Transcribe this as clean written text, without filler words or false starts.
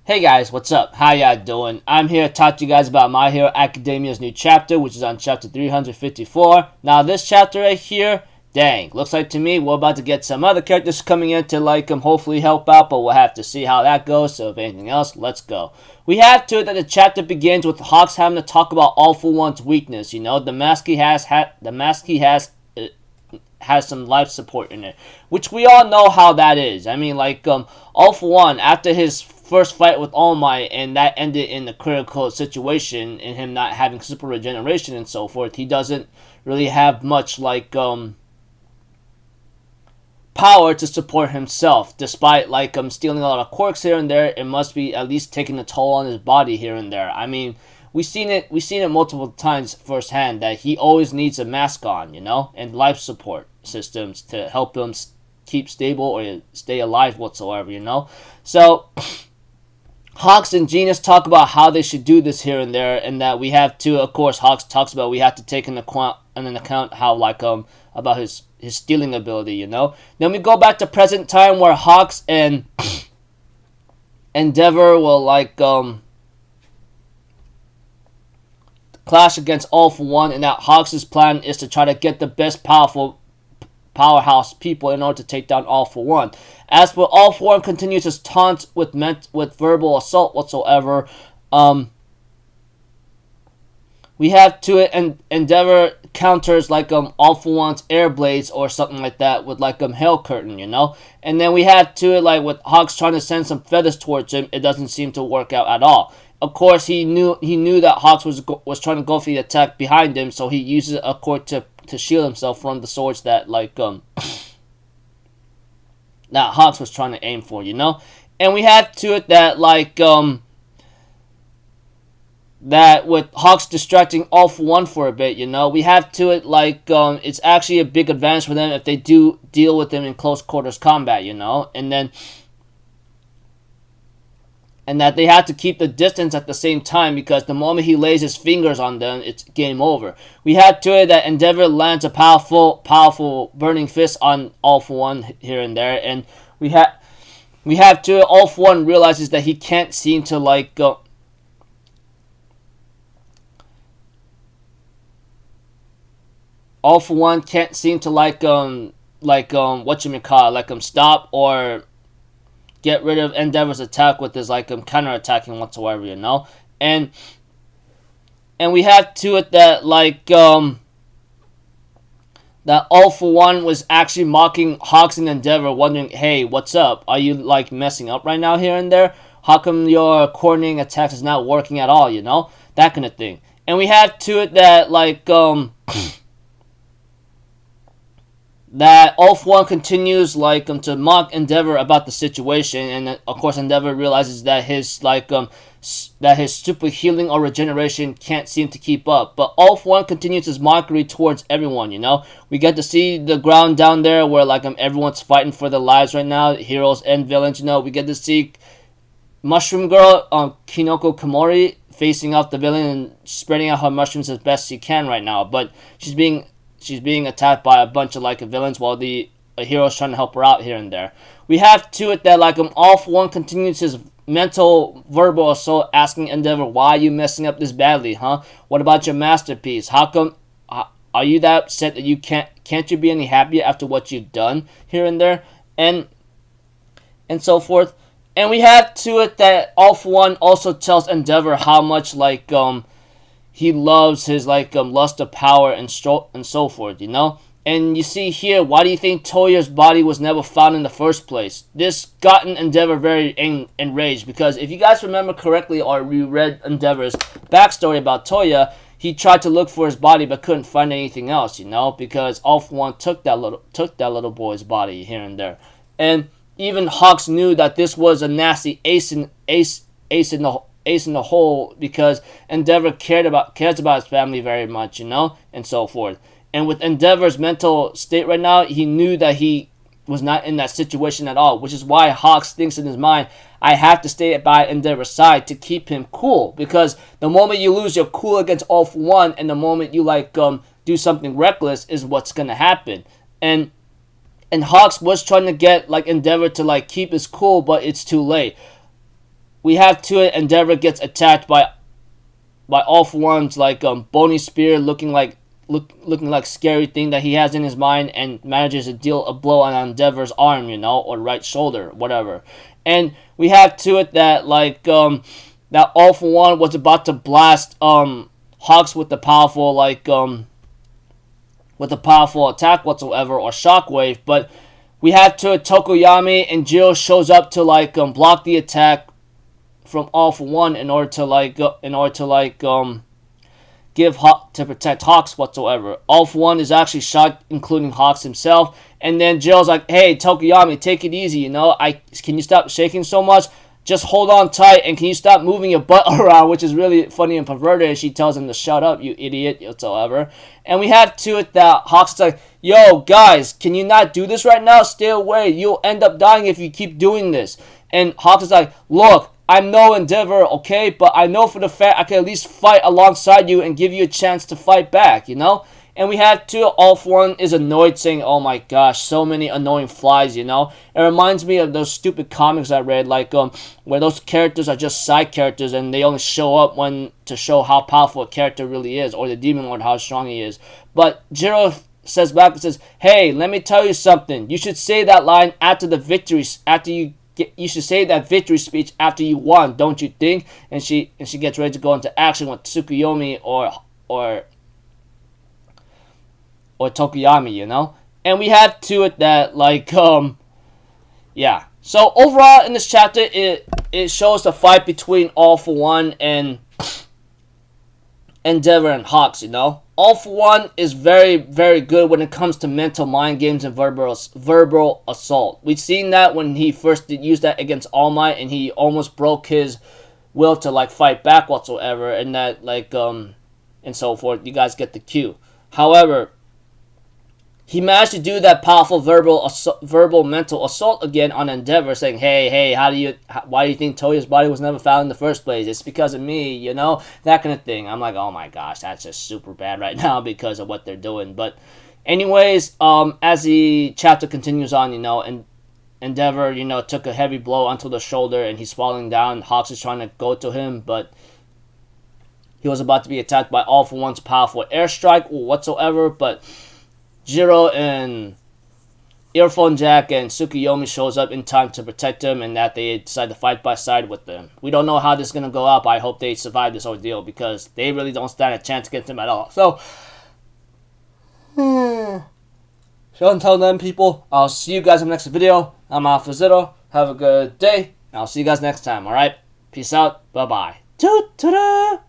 Hey guys, what's up? How y'all doing? I'm here to talk to you guys about My Hero Academia's new chapter, which is on chapter 354. Now, this chapter right here, dang, looks like to me we're about to get some other characters coming in to hopefully help out, but we'll have to see how that goes. So if anything else, let's go. We have to it that the chapter begins with Hawks having to talk about All For One's weakness. You know, the mask he has has some life support in it, which we all know how that is. I mean, All For One, after his first fight with All Might, and that ended in a critical situation in him not having super regeneration and so forth, he doesn't really have much power to support himself. Despite stealing a lot of quirks here and there, it must be at least taking a toll on his body here and there. I mean, we've seen it multiple times firsthand that he always needs a mask on, you know, and life support systems to help him keep stable or stay alive whatsoever, you know. So Hawks and Genius talk about how they should do this here and there, and that we have to, of course, Hawks talks about we have to take into account how about his stealing ability, you know. Then we go back to present time where Hawks and Endeavor will clash against All For One, and that Hawks' plan is to try to get the best powerhouse people in order to take down All For One. As for All For One continues his taunt with verbal assault whatsoever, we have to it, and Endeavor counters All For One's air blades or something like that with Hail Curtain, you know. And then we have to it with Hawks trying to send some feathers towards him. It doesn't seem to work out at all. Of course, he knew that Hawks was trying to go for the attack behind him, so he uses a cord to shield himself from the swords that that Hawks was trying to aim for, you know. And we have to it that that with Hawks distracting All For One for a bit, you know, we have to it it's actually a big advantage for them if they do deal with him in close quarters combat, you know, and that they have to keep the distance at the same time, because the moment he lays his fingers on them, it's game over. We have to it that Endeavor lands a powerful burning fist on All For One here and there, and we have to it, All For One realizes that he can't seem to All For One can't seem to stop or get rid of Endeavor's attack with his counter-attacking whatsoever, you know. And we have to it that that All For One was actually mocking Hawks and Endeavor, wondering, hey, what's up? Are you messing up right now here and there? How come your coordinating attacks is not working at all, you know? That kind of thing. And we have to it that that All For One continues to mock Endeavor about the situation, and of course Endeavor realizes that his super healing or regeneration can't seem to keep up. But All For One continues his mockery towards everyone, you know. We get to see the ground down there where everyone's fighting for their lives right now, heroes and villains, you know. We get to see Mushroom Girl, Kinoko Komori, facing off the villain and spreading out her mushrooms as best she can right now, but she's being attacked by a bunch of villains while the hero's trying to help her out here and there. We have to it that All For One continues his mental verbal assault, asking Endeavor, why are you messing up this badly, huh? What about your masterpiece? How come are you that upset that you can't you be any happier after what you've done here and there, and so forth. And we have to it that All For One also tells Endeavor how much he loves his lust of power and so forth, you know. And you see here, why do you think Toya's body was never found in the first place? This gotten Endeavor very enraged, because if you guys remember correctly, or you read Endeavor's backstory about Toya, he tried to look for his body but couldn't find anything else, you know, because All For One took that little boy's body here and there. And even Hawks knew that this was a nasty ace in the hole, because Endeavor cares about his family very much, you know, and so forth. And with Endeavor's mental state right now, he knew that he was not in that situation at all, which is why Hawks thinks in his mind, I have to stay by Endeavor's side to keep him cool, because the moment you lose your cool against All For One, and the moment you do something reckless, is what's gonna happen. And Hawks was trying to get Endeavor to keep his cool, but it's too late. we have to it. Endeavor gets attacked by All For One's like bony spear, looking like scary thing that he has in his mind, and manages to deal a blow on Endeavor's arm, you know, or right shoulder, whatever. And we have to it that like that All For One was about to blast Hawks with the powerful like with a powerful attack whatsoever, or shockwave, but we have to it Tokoyami, and Jiro shows up to like block the attack from All For One in order to to protect Hawks whatsoever. All For One is actually shot, including Hawks himself, and then Jiro's like, "Hey Tokoyami, take it easy, you know. Can you stop shaking so much? Just hold on tight, and can you stop moving your butt around?" Which is really funny and perverted. And she tells him to shut up, you idiot, whatsoever. And we have to it that Hawks is like, "Yo guys, can you not do this right now? Stay away. You'll end up dying if you keep doing this." And Hawks is like, "Look, I'm no Endeavor, okay? But I know for the fact I can at least fight alongside you and give you a chance to fight back, you know?" And we have to All For One is annoyed, saying, "Oh my gosh, so many annoying flies, you know?" It reminds me of those stupid comics I read, like where those characters are just side characters and they only show up to show how powerful a character really is, or the Demon Lord, how strong he is. But Jiro says back and says, "Hey, let me tell you something. You should say that line after the victories, you should say that victory speech after you won, don't you think?" And she gets ready to go into action with Tsukuyomi or Tokoyami, you know? And we have to it that like yeah. So overall in this chapter it shows the fight between All For One and Endeavor and Hawks, you know? All For One is very, very good when it comes to mental mind games and verbal assault. We've seen that when he first used that against All Might, and he almost broke his will to like fight back whatsoever, and that like and so forth. You guys get the cue. However, he managed to do that powerful verbal mental assault again on Endeavor, saying, "Hey, why do you think Toya's body was never found in the first place? It's because of me, you know?" That kind of thing. I'm like, oh my gosh, that's just super bad right now because of what they're doing. But anyways, as the chapter continues on, you know, and Endeavor, you know, took a heavy blow onto the shoulder and he's falling down. Hawks is trying to go to him, but he was about to be attacked by All For One's powerful airstrike or whatsoever, but Jiro and Earphone Jack and Tsukuyomi shows up in time to protect him, and that they decide to fight by side with them. We don't know how this is going to go out, but I hope they survive this ordeal because they really don't stand a chance against him at all. So until then, people, I'll see you guys in the next video. I'm Alpha Zero. Have a good day, and I'll see you guys next time, alright? Peace out. Bye-bye. Ta-ta-da!